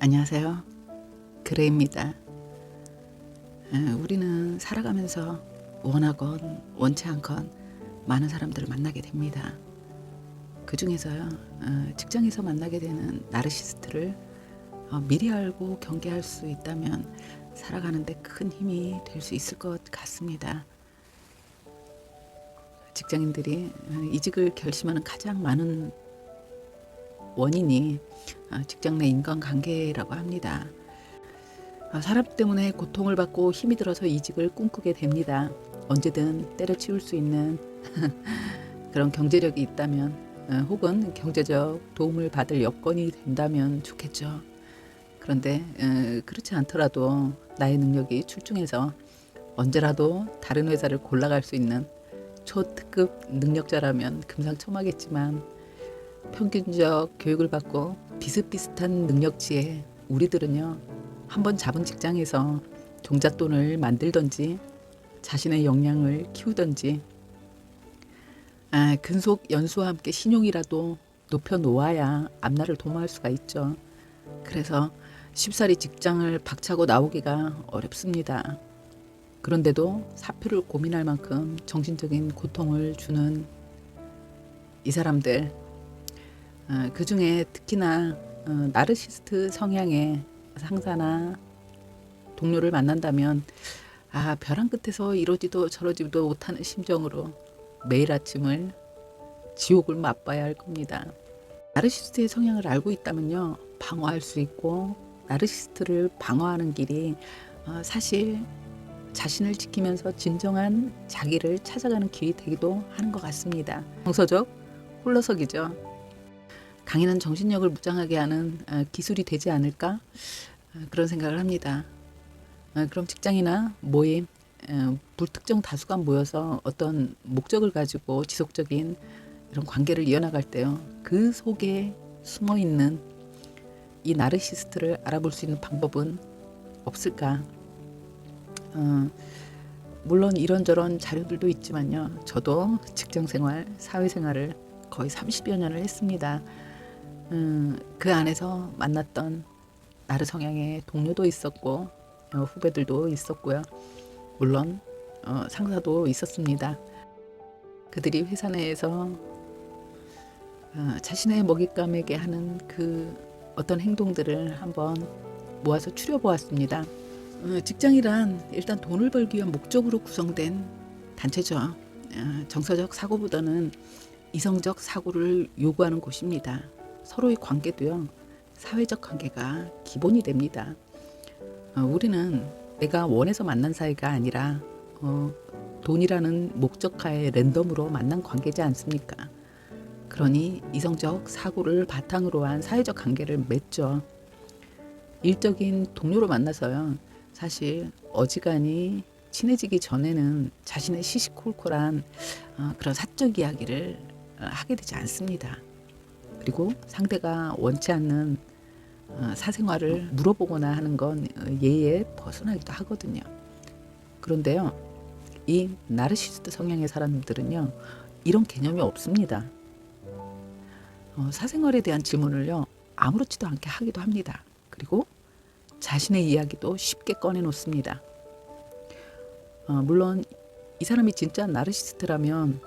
안녕하세요. 그레입니다. 우리는 살아가면서 원하건 원치 않건 많은 사람들을 만나게 됩니다. 그 중에서요, 직장에서 만나게 되는 나르시스트를 미리 알고 경계할 수 있다면 살아가는데 큰 힘이 될 수 있을 것 같습니다. 직장인들이 이직을 결심하는 가장 많은 원인이 직장 내 인간관계라고 합니다. 사람 때문에 고통을 받고 힘이 들어서 이직을 꿈꾸게 됩니다. 언제든 때려치울 수 있는 그런 경제력이 있다면 혹은 경제적 도움을 받을 여건이 된다면 좋겠죠. 그런데 그렇지 않더라도 나의 능력이 출중해서 언제라도 다른 회사를 골라갈 수 있는 초특급 능력자라면 금상첨화겠지만 평균적 교육을 받고 비슷비슷한 능력치에 우리들은요, 한번 잡은 직장에서 종잣돈을 만들던지 자신의 역량을 키우던지 근속 연수와 함께 신용이라도 높여 놓아야 앞날을 도모할 수가 있죠. 그래서 쉽사리 직장을 박차고 나오기가 어렵습니다. 그런데도 사표를 고민할 만큼 정신적인 고통을 주는 이 사람들, 그 중에 특히나 나르시스트 성향의 상사나 동료를 만난다면 벼랑 끝에서 이러지도 저러지도 못하는 심정으로 매일 아침을 지옥을 맛봐야 할 겁니다. 나르시스트의 성향을 알고 있다면요, 방어할 수 있고 나르시스트를 방어하는 길이 사실 자신을 지키면서 진정한 자기를 찾아가는 길이 되기도 하는 것 같습니다. 정서적 홀로서기죠. 강인한 정신력을 무장하게 하는 기술이 되지 않을까 그런 생각을 합니다. 그럼 직장이나 모임, 불특정 다수가 모여서 어떤 목적을 가지고 지속적인 이런 관계를 이어나갈 때요, 그 속에 숨어 있는 이 나르시스트를 알아볼 수 있는 방법은 없을까? 물론 이런저런 자료들도 있지만요, 저도 직장생활, 사회생활을 거의 30여 년을 했습니다. 그 안에서 만났던 나르 성향의 동료도 있었고 후배들도 있었고요. 물론 상사도 있었습니다. 그들이 회사 내에서 자신의 먹잇감에게 하는 그 어떤 행동들을 한번 모아서 추려보았습니다. 직장이란 일단 돈을 벌기 위한 목적으로 구성된 단체죠. 정서적 사고보다는 이성적 사고를 요구하는 곳입니다. 서로의 관계도요, 사회적 관계가 기본이 됩니다. 우리는 내가 원해서 만난 사이가 아니라 돈이라는 목적하에 랜덤으로 만난 관계지 않습니까? 그러니 이성적 사고를 바탕으로 한 사회적 관계를 맺죠. 일적인 동료로 만나서요, 사실 어지간히 친해지기 전에는 자신의 시시콜콜한 그런 사적 이야기를 하게 되지 않습니다. 그리고 상대가 원치 않는 사생활을 물어보거나 하는 건 예의에 벗어나기도 하거든요. 그런데요, 이 나르시스트 성향의 사람들은요, 이런 개념이 없습니다. 사생활에 대한 질문을요, 아무렇지도 않게 하기도 합니다. 그리고 자신의 이야기도 쉽게 꺼내놓습니다. 물론 이 사람이 진짜 나르시스트라면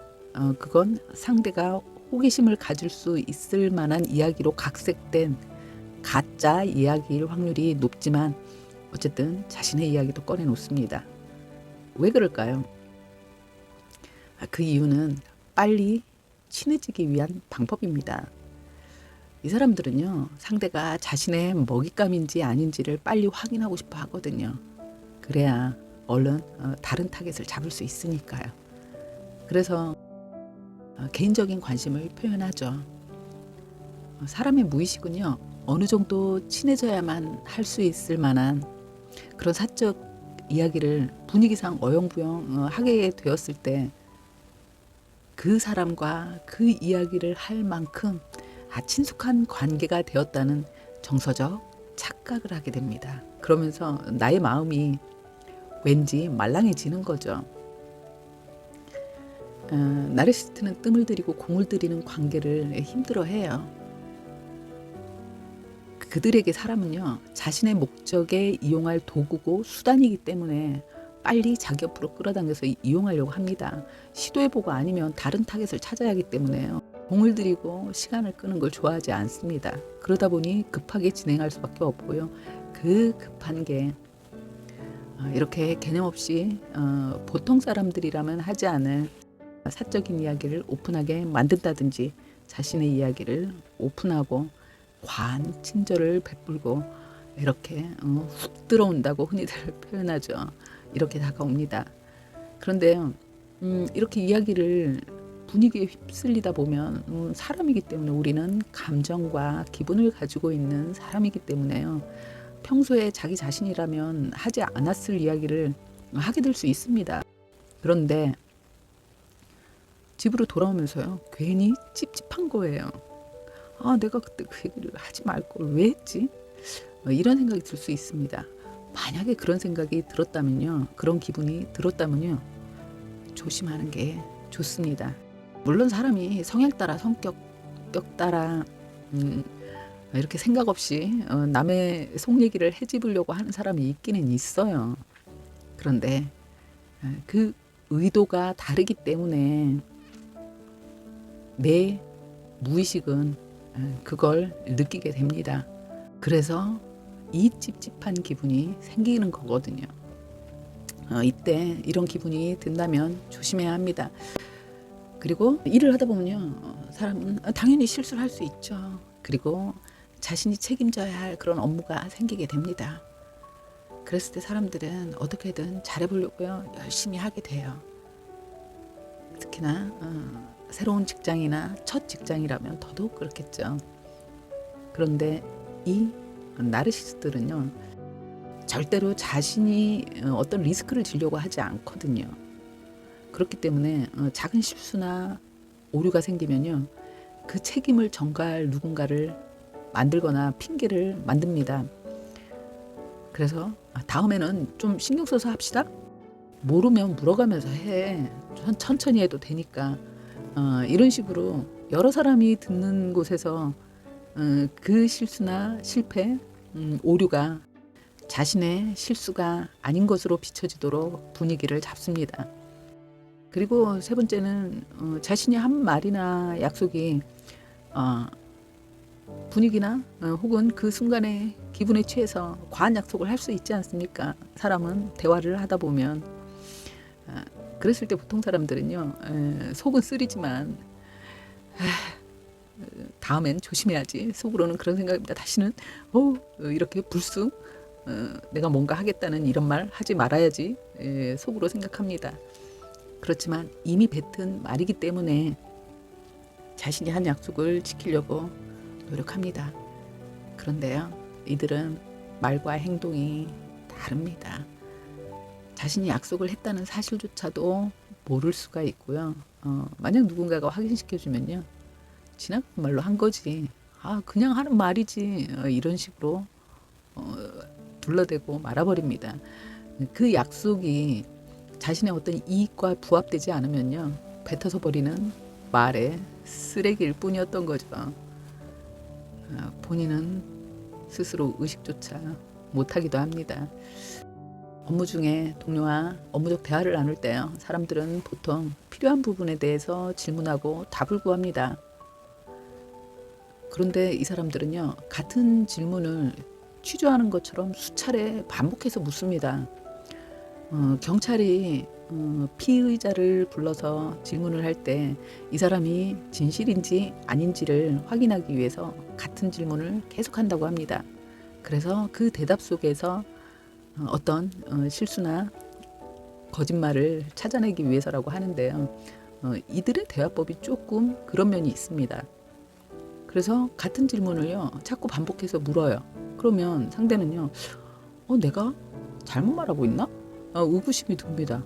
그건 상대가 호기심을 가질 수 있을 만한 이야기로 각색된 가짜 이야기일 확률이 높지만 어쨌든 자신의 이야기도 꺼내놓습니다. 왜 그럴까요? 그 이유는 빨리 친해지기 위한 방법입니다. 이 사람들은요, 상대가 자신의 먹잇감인지 아닌지를 빨리 확인하고 싶어 하거든요. 그래야 얼른 다른 타겟을 잡을 수 있으니까요. 그래서 개인적인 관심을 표현하죠. 사람의 무의식은요, 어느 정도 친해져야만 할 수 있을 만한 그런 사적 이야기를 분위기상 어영부영 하게 되었을 때 그 사람과 그 이야기를 할 만큼 친숙한 관계가 되었다는 정서적 착각을 하게 됩니다. 그러면서 나의 마음이 왠지 말랑해지는 거죠. 나르시스트는 뜸을 들이고 공을 들이는 관계를 힘들어해요. 그들에게 사람은요, 자신의 목적에 이용할 도구고 수단이기 때문에 빨리 자기 옆으로 끌어당겨서 이용하려고 합니다. 시도해보고 아니면 다른 타겟을 찾아야 하기 때문에요. 공을 들이고 시간을 끄는 걸 좋아하지 않습니다. 그러다 보니 급하게 진행할 수밖에 없고요. 그 급한 게 이렇게 개념 없이 보통 사람들이라면 하지 않을 사적인 이야기를 오픈하게 만든다든지, 자신의 이야기를 오픈하고 과한 친절을 베풀고 이렇게 훅 들어온다고 흔히들 표현하죠. 이렇게 다가옵니다. 그런데요, 이렇게 이야기를 분위기에 휩쓸리다 보면 사람이기 때문에, 우리는 감정과 기분을 가지고 있는 사람이기 때문에요. 평소에 자기 자신이라면 하지 않았을 이야기를 하게 될 수 있습니다. 그런데 집으로 돌아오면서요, 괜히 찝찝한 거예요. 내가 그때 그 얘기를 하지 말 걸 왜 했지? 이런 생각이 들 수 있습니다. 만약에 그런 생각이 들었다면요, 그런 기분이 들었다면요, 조심하는 게 좋습니다. 물론 사람이 성향 따라, 성격 따라 이렇게 생각 없이 남의 속 얘기를 헤집으려고 하는 사람이 있기는 있어요. 그런데 그 의도가 다르기 때문에 내 무의식은 그걸 느끼게 됩니다. 그래서 이 찝찝한 기분이 생기는 거거든요. 이때 이런 기분이 든다면 조심해야 합니다. 그리고 일을 하다 보면요, 사람은 당연히 실수를 할 수 있죠. 그리고 자신이 책임져야 할 그런 업무가 생기게 됩니다. 그랬을 때 사람들은 어떻게든 잘해보려고요, 열심히 하게 돼요. 특히나 새로운 직장이나 첫 직장이라면 더더욱 그렇겠죠. 그런데 이 나르시스트들은요, 절대로 자신이 어떤 리스크를 지려고 하지 않거든요. 그렇기 때문에 작은 실수나 오류가 생기면요, 그 책임을 전가할 누군가를 만들거나 핑계를 만듭니다. 그래서 다음에는 좀 신경 써서 합시다. 모르면 물어가면서 해. 천천히 해도 되니까. 이런 식으로 여러 사람이 듣는 곳에서 그 실수나 실패, 오류가 자신의 실수가 아닌 것으로 비춰지도록 분위기를 잡습니다. 그리고 세 번째는 자신이 한 말이나 약속이 분위기나 혹은 그 순간의 기분에 취해서 과한 약속을 할 수 있지 않습니까? 사람은 대화를 하다 보면 그랬을 때 보통 사람들은요, 속은 쓰리지만 다음엔 조심해야지, 속으로는 그런 생각입니다. 다시는 이렇게 불쑥 내가 뭔가 하겠다는 이런 말 하지 말아야지, 속으로 생각합니다. 그렇지만 이미 뱉은 말이기 때문에 자신이 한 약속을 지키려고 노력합니다. 그런데요, 이들은 말과 행동이 다릅니다. 자신이 약속을 했다는 사실조차도 모를 수가 있고요. 만약 누군가가 확인시켜주면요, 지나간 말로 한 거지, 그냥 하는 말이지, 이런 식으로 둘러대고 말아버립니다. 그 약속이 자신의 어떤 이익과 부합되지 않으면요, 뱉어서 버리는 말의 쓰레기일 뿐이었던 거죠. 본인은 스스로 의식조차 못하기도 합니다. 업무 중에 동료와 업무적 대화를 나눌 때요, 사람들은 보통 필요한 부분에 대해서 질문하고 답을 구합니다. 그런데 이 사람들은요, 같은 질문을 취조하는 것처럼 수차례 반복해서 묻습니다. 경찰이 피의자를 불러서 질문을 할 때 이 사람이 진실인지 아닌지를 확인하기 위해서 같은 질문을 계속한다고 합니다. 그래서 그 대답 속에서 어떤 실수나 거짓말을 찾아내기 위해서라고 하는데요. 이들의 대화법이 조금 그런 면이 있습니다. 그래서 같은 질문을요, 자꾸 반복해서 물어요. 그러면 상대는요, 내가 잘못 말하고 있나? 의구심이 듭니다.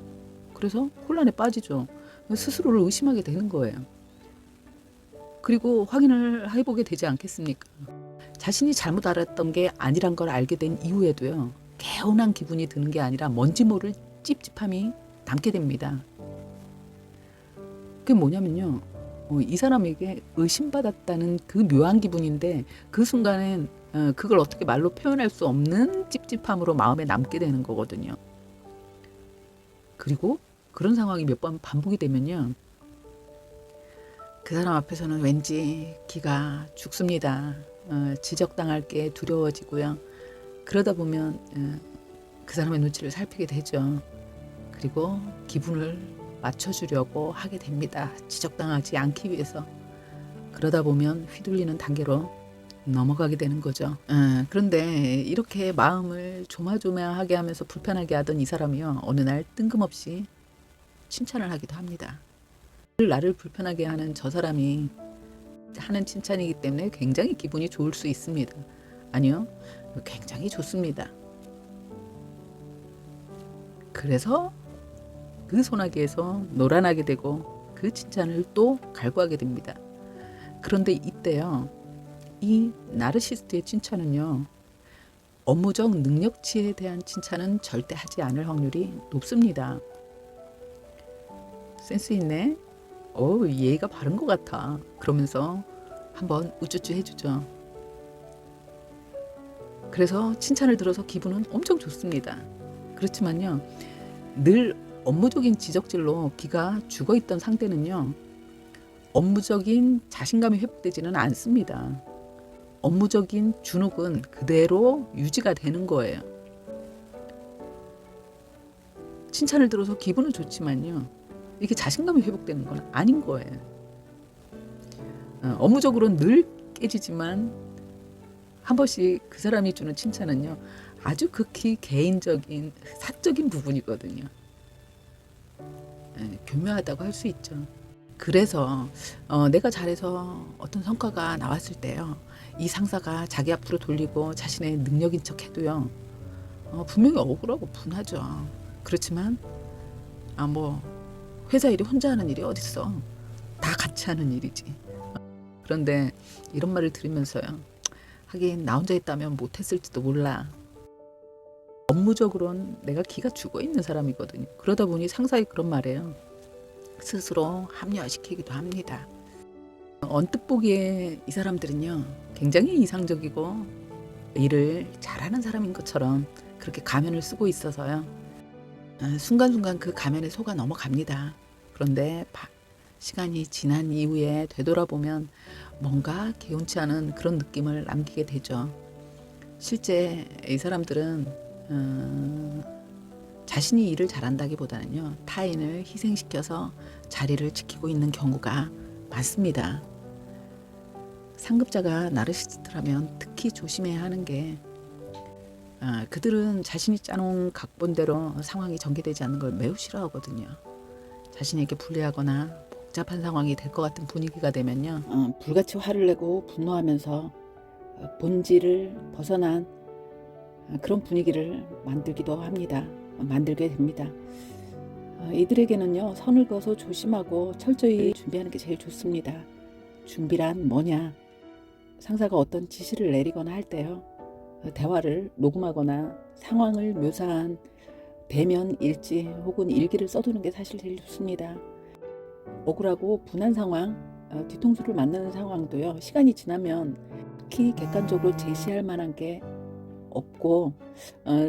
그래서 혼란에 빠지죠. 스스로를 의심하게 되는 거예요. 그리고 확인을 해보게 되지 않겠습니까? 자신이 잘못 알았던 게 아니란 걸 알게 된 이후에도요, 개운한 기분이 드는 게 아니라 뭔지 모를 찝찝함이 남게 됩니다. 그게 뭐냐면요, 이 사람에게 의심받았다는 그 묘한 기분인데 그 순간엔 그걸 어떻게 말로 표현할 수 없는 찝찝함으로 마음에 남게 되는 거거든요. 그리고 그런 상황이 몇 번 반복이 되면요. 그 사람 앞에서는 왠지 기가 죽습니다. 지적당할 게 두려워지고요. 그러다 보면 그 사람의 눈치를 살피게 되죠. 그리고 기분을 맞춰주려고 하게 됩니다. 지적당하지 않기 위해서. 그러다 보면 휘둘리는 단계로 넘어가게 되는 거죠. 그런데 이렇게 마음을 조마조마하게 하면서 불편하게 하던 이 사람이요. 어느 날 뜬금없이 칭찬을 하기도 합니다. 나를 불편하게 하는 저 사람이 하는 칭찬이기 때문에 굉장히 기분이 좋을 수 있습니다. 아니요. 굉장히 좋습니다. 그래서 그 소나기에서 놀아나게 되고 그 칭찬을 또 갈구하게 됩니다. 그런데 이때요. 이 나르시스트의 칭찬은요. 업무적 능력치에 대한 칭찬은 절대 하지 않을 확률이 높습니다. 센스 있네. 예의가 바른 것 같아. 그러면서 한번 우쭈쭈 해주죠. 그래서 칭찬을 들어서 기분은 엄청 좋습니다. 그렇지만요. 늘 업무적인 지적질로 기가 죽어있던 상대는요. 업무적인 자신감이 회복되지는 않습니다. 업무적인 주눅은 그대로 유지가 되는 거예요. 칭찬을 들어서 기분은 좋지만요. 이게 자신감이 회복되는 건 아닌 거예요. 업무적으로는 늘 깨지지만 한 번씩 그 사람이 주는 칭찬은요. 아주 극히 개인적인 사적인 부분이거든요. 교묘하다고 할 수 있죠. 그래서 내가 잘해서 어떤 성과가 나왔을 때요. 이 상사가 자기 앞으로 돌리고 자신의 능력인 척 해도요. 분명히 억울하고 분하죠. 그렇지만 회사 일이 혼자 하는 일이 어딨어. 다 같이 하는 일이지. 그런데 이런 말을 들으면서요. 하긴 나 혼자 했다면 못했을지도 몰라. 업무적으로는 내가 기가 죽어있는 사람이거든요. 그러다 보니 상사의 그런 말이에요. 스스로 합리화시키기도 합니다. 언뜻 보기에 이 사람들은요. 굉장히 이상적이고 일을 잘하는 사람인 것처럼 그렇게 가면을 쓰고 있어서요. 순간순간 그 가면에 속아 넘어갑니다. 그런데 시간이 지난 이후에 되돌아보면 뭔가 개운치 않은 그런 느낌을 남기게 되죠. 실제 이 사람들은 자신이 일을 잘한다기보다는요. 타인을 희생시켜서 자리를 지키고 있는 경우가 많습니다. 상급자가 나르시스트라면 특히 조심해야 하는 게 그들은 자신이 짜놓은 각본대로 상황이 전개되지 않는 걸 매우 싫어하거든요. 자신에게 불리하거나 복잡한 상황이 될 것 같은 분위기가 되면요. 불같이 화를 내고 분노하면서 본질을 벗어난 그런 분위기를 만들게 됩니다. 이들에게는요. 선을 그어서 조심하고 철저히 준비하는 게 제일 좋습니다. 준비란 뭐냐? 상사가 어떤 지시를 내리거나 할 때요. 대화를 녹음하거나 상황을 묘사한 대면 일지 혹은 일기를 써두는 게 사실 제일 좋습니다. 억울하고 분한 상황, 뒤통수를 맞는 상황도요. 시간이 지나면 특히 객관적으로 제시할 만한 게 없고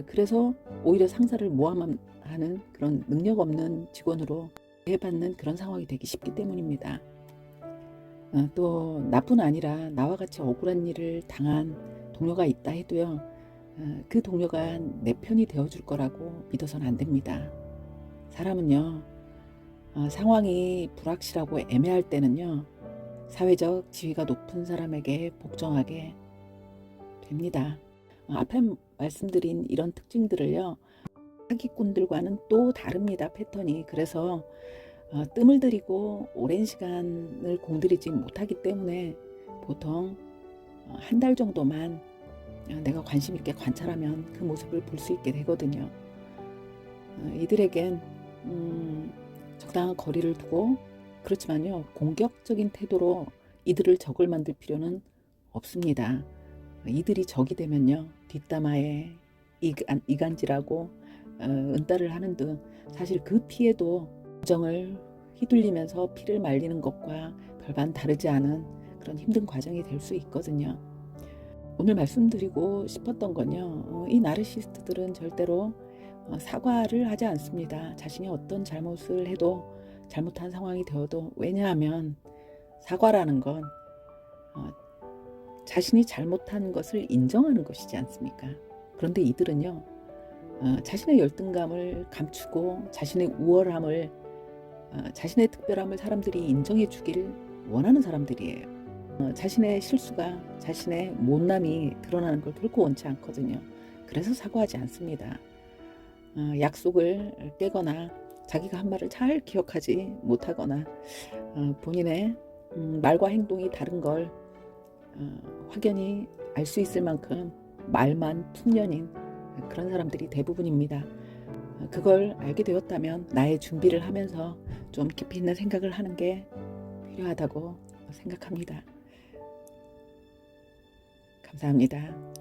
그래서 오히려 상사를 모함하는 그런 능력 없는 직원으로 대해받는 그런 상황이 되기 쉽기 때문입니다. 또 나뿐 아니라 나와 같이 억울한 일을 당한 동료가 있다 해도요. 그 동료가 내 편이 되어줄 거라고 믿어서는 안 됩니다. 사람은요. 상황이 불확실하고 애매할 때는요. 사회적 지위가 높은 사람에게 복종하게 됩니다. 앞에 말씀드린 이런 특징들을요. 사기꾼들과는 또 다릅니다. 패턴이. 그래서 뜸을 들이고 오랜 시간을 공들이지 못하기 때문에 보통 한 달 정도만 내가 관심 있게 관찰하면 그 모습을 볼 수 있게 되거든요. 이들에겐 적당한 거리를 두고 그렇지만요. 공격적인 태도로 이들을 적을 만들 필요는 없습니다. 이들이 적이 되면요. 뒷담화에 이간질하고 은따를 하는 등 사실 그 피해도 우정을 휘둘리면서 피를 말리는 것과 별반 다르지 않은 그런 힘든 과정이 될 수 있거든요. 오늘 말씀드리고 싶었던 건요. 이 나르시스트들은 절대로 사과를 하지 않습니다. 자신이 어떤 잘못을 해도 잘못한 상황이 되어도 왜냐하면 사과라는 건 자신이 잘못한 것을 인정하는 것이지 않습니까? 그런데 이들은요. 자신의 열등감을 감추고 자신의 우월함을 자신의 특별함을 사람들이 인정해 주길 원하는 사람들이에요. 자신의 실수가 자신의 못남이 드러나는 걸 결코 원치 않거든요. 그래서 사과하지 않습니다. 약속을 깨거나 자기가 한 말을 잘 기억하지 못하거나 본인의 말과 행동이 다른 걸 확연히 알 수 있을 만큼 말만 풍년인 그런 사람들이 대부분입니다. 그걸 알게 되었다면 나의 준비를 하면서 좀 깊이 있는 생각을 하는 게 필요하다고 생각합니다. 감사합니다.